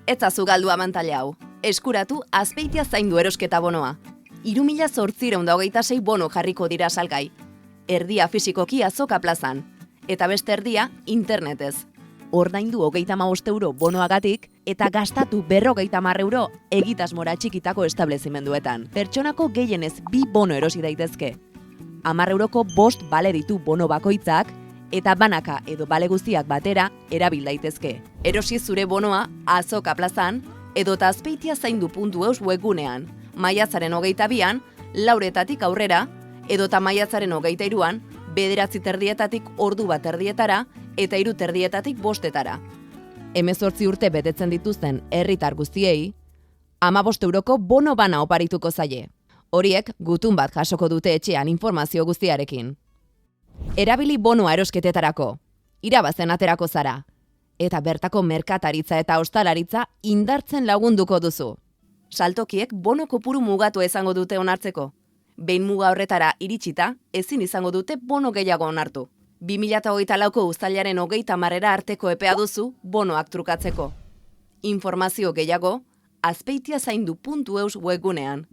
Etzazu galdu abantaila hau. Eskuratu Azpeitia zaindu erosketa bonoa. 3.826 bono jarriko dira salgai. Erdia fisikoki Azoka plazan, eta beste erdia internetez. Ordaindu 35 euro bonoagatik eta gastatu 50 euro egitasmora txikitako establezimenduetan. Pertsonako gehienez 2 bono erosi daitezke. 10 euroko 5 bale ditu bono bakoitzak, eta banaka edo bale guztiak batera erabil daitezke. Erosi zure bonoa Azoka plazan, edota azpeitiazaindu.eus webgunean, maiatzaren 22an, 4:00 aurrera, edota maiatzaren 23an, 9:30 ordu 1:30 eta 3:30 5:00. 18 urte betetzen dituzten herritar guztiei, 15 euroko bono bana oparituko zaie. Horiek gutun bat jasoko dute etxean informazio guztiarekin. Erabili bonoa erosketetarako, irabazen aterako zara, eta bertako merkataritza eta ostalaritza indartzen lagunduko duzu. Saltokiek bono kopuru mugatu izango dute onartzeko. Behin muga horretara iritsita, ezin izango dute bono gehiago onartu. 2024ko uztailaren 30 arteko epea duzu bonoak trukatzeko. Informazio gehiago, azpeitiazaindu.eus webgunean.